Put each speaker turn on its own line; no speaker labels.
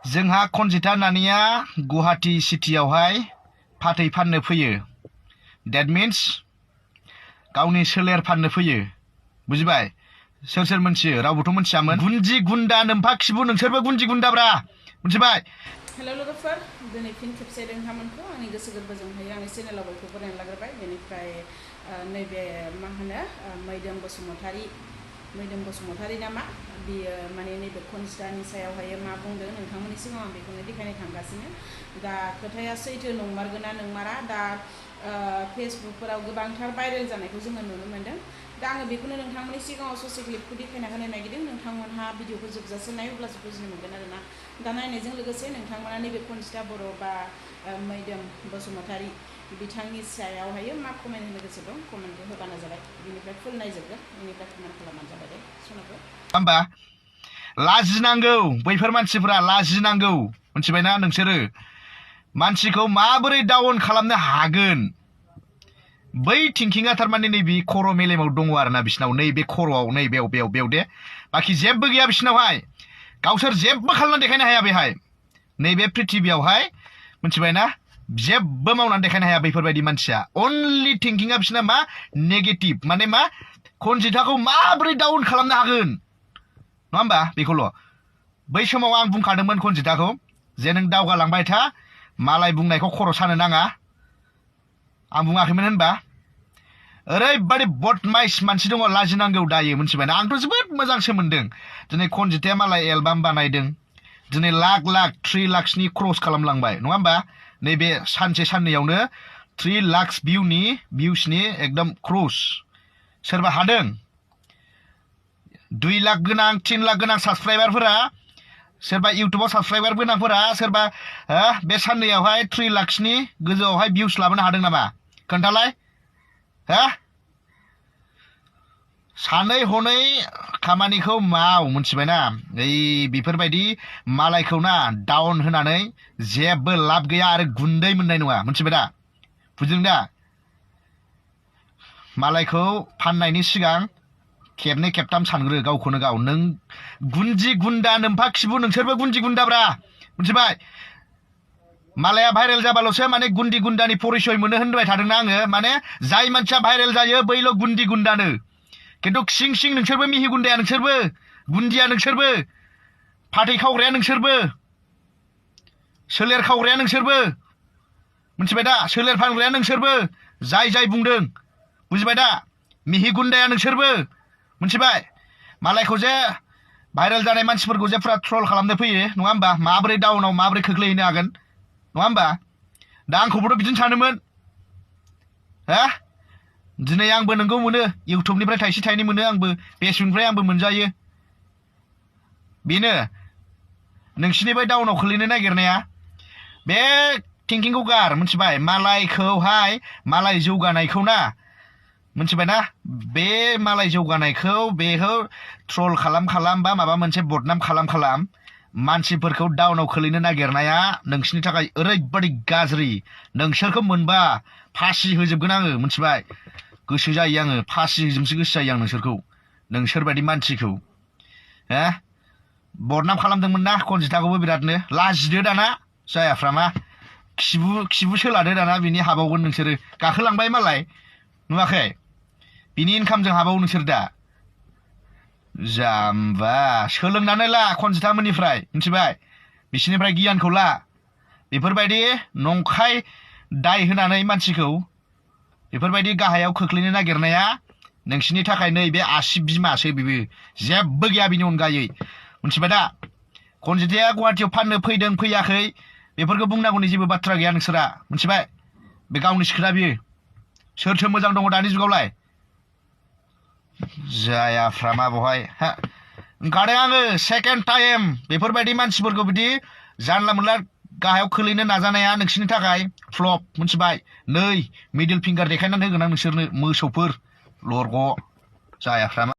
जोंहा खनजिता नानिया गुवाहाटी सिटियावहाय फाथै फाननो फैयो। That means गावनि सोलेर फाननो फैयो। बुजिबाय? सोर सोर मोनथियो? रावबोथ' मोनथियामोन। गुन्जि गुन्दा नोम्फा खिबु नोंसोरबो गुन्जि गुन्दाब्रा। मोनथिबाय?
हेल' लोगोफोर, दिनै फिन खेबसे नोंथांमोनखौ आंनि गोसो गोरबोजोंहाय आंनि चेनेलाव बयखौबो बरायना लाग्रोबाय। बेनिफ्राय नैबे मा होनो मैदोम बसुमतारी नामा बियो माने नैबे खनजितानि सायावहाय मा बुंदों नोंथांमोननि सिगाङाव आं बेखौनो देखायनो थांगासिनो। दा खोथाया सैथो नंमारगोना नंमारा दा फेसबुकफोराव गोबांथार भाइरेल जानायखौ जोङो नुनो मोन्दों। दा आङो बेखौनो नोंथांमोननि सिगाङाव ससे क्लिपखौ देखायना होनो नागिरदों। नोंथांमोनहा भिडिअखौ जोबजासे नायोब्लासो बुजिनो मोनगोन आरोना। दा नायनायजों लोगोसे नोंथांमोना नैबे खनजिता बर' बा मैदोम बसुमतारी बिथांनि सायावहाय मा कमेन्ट होनो गोसो दं कमेन्टखौ होबानो जाबाय। बिनिफ्राय फुल नायजोबगोन बेनिफ्राय कमेन्ट खालामबानो जाबाय दे सनाखौ।
होमबा लाजिनांगौ बैफोर मानसिफोरा लाजिनांगौ। मोनथिबायना नोंसोरो मानसिखौ माबोरै डाउन खालामनो हागोन? बै थिंकिंआ थारमाने नैबे खर' मेलेमाव दङ आरोना बिसिनाव नैबे खर'आव बेयाव दे बाखि जेबो गैया बिसिनावहाय। गावसोर जेबो खालामनानै देखायनो हाया बेहाय नैबे पृथिबियावहाय। मोनथिबायना जेबो मावनानै देखायनो हाया बैफोरबायदि मानसिया। अनलि थिंकिंआ बिसिना मा नेगेटिभ माने मा खनजिताखौ माबोरै डाउन खालामनो हागोन नङा होमबा बेखौल'। बै समाव आं बुंखादोंमोन खनजिताखौ जे नों दावगालांबाय था मालाय बुंनायखौ खर' सानो नाङा। आं बुङाखैमोन होनबा? ओरैबादि बदमाइस मानसि दङ लाजिनांगौ दायो। मोनथिबायना आंथ' जोबोद मोजांसो मोनदों। दिनै खनजिताया मालाय एलबाम बानायदों। दिनै लाख 3 लाखसनि क्रस खालामलांबाय नङा होमबा? नैबे सानसे साननैयावनो 3 लाख भिउसनि एकदम क्रस। सोरबा हादों 2 लाख गोनां 3 लाख गोनां साबसक्राइबारफोरा, सोरबा इउटुबाव साबसक्राइबार गोनांफोरा सोरबा बे साननैयावहाय 3 लाखसनि गोजौआवहाय भिउस लाबोनो हादों नामा? खोन्थालाय सानै हनै खामानिखौ माव। मोनथिबायना बेफोरबायदि मालायखौ ना डाउन होनानै जेबो लाब गैया आरो गुन्दै मोननाय नङा। मोनथिबाय दा? बुजिदों दा? मालायखौ फाननायनि सिगां खेबनै खेबथाम सानग्रो गावखौनो गाव। नों गुन्जि गुन्दा नोम्फा खिबु नोंसोरबो गुन्जि गुन्दाब्रा। मोनथिबाय? मालाया भाइरेल जाबाल'सो माने गुन्दि गुन्दानि परिचय मोनो होनबाय थादोंना आङो। माने जाय मानसिया भाइरेल जायो बैल' गुन्दि गुन्दानो। खिन्थु सिं सिं नोंसोरबो मिहि गुन्दाया नोंसोरबो गुन्दिया नोंसोरबो फाथै खावग्राया नोंसोरबो सोलेर खावग्राया नोंसोरबो। मोनथिबाय दा? सोलेर फानग्राया नोंसोरबो जाय बुंदों। बुजिबाय दा? मिहि गुन्दाया नोंसोरबो। मोनथिबाय? मालायखौ जे भाइरेल जानाय मानसिफोरखौ जे फुरा ट्रल खालामनो फैयो नङा होमबा? माबोरै डाउनाव माबोरै खोख्लैहैनो हागोन नङा होमबा? दा आंखौबोथ' बिदिनो सानोमोन। दिनै आंबो नोंगौ मोनो इउटुबनिफ्राय थाइसे थाइनै मोनो आंबो फेसबुकनिफ्राय आंबो मोनजायो। बेनो नोंसिनिफ्राय डाउनाव खोलैनो नागिरनाया। बे थिंकिंखौ गार। मोनथिबाय? मालायखौहाय मालाय जौगानायखौ ना मोनथिबायना? बे मालाय जौगानायखौ बेखौ ट्रल खालाम बा माबा मोनसे बदनाम खालाम मानसिफोरखौ डाउनाव खोलैनो नागिरनाया नोंसिनि थाखाय ओरैबादि गाज्रि। नोंसोरखौ मोनबा फासि होजोबगोन आङो। मोनथिबाय? गोसो जायो आङो फासि होजोबनोसो गोसो जायो आं नोंसोरबायदि मानसिखौ। बदनाम खालामदोंमोन ना खनजिताखौबो बिरादनो। लाजिदो दाना जायाफ्रामा खिबु सोलादो दाना बिनि हाबावगोन नोंसोरो। गाखोलांबाय मालाय नुवाखै? बिनि इनकामजों हाबावो नोंसोर दा। जाम्बा सोलोंनानै ला खनजितामोननिफ्राय। मिथिबाय? बिसोरनिफ्राय गियानखौ ला। बेफोरबायदि नंखाय दाय होनानै मानसिखौ बेफोरबायदि गाहायाव खोख्लैनो नागिरनाया नोंसिनि थाखाय नैबे आसि बिमासो बेबो जेबो गैया बिनि अनगायै। मिथिबाय दा? खनजिताया गुवाहाटियाव फाननो फैदों फैयाखै बेफोरखौ बुंनांगौनि जेबो बाथ्रा गैया नोंसोरा। मिथिबाय? बे गावनि खोथा बियो। सोरथो मोजां दङ दानि जुगावलाय? जायाफ्रामा बहाय ओंखारदों आङो सेकेन्ड टाइम बेफोरबायदि मानसिफोरखौ बिदि जानला मोनला गाहायाव खोलैनो नाजानाया नोंसिनि थाखाय फ्लप। मोनथिबाय? नै मिडिल फिंगार देखायनानै होगोन आं नोंसोरनो मोसौफोर लरग' जायाफ्रामा।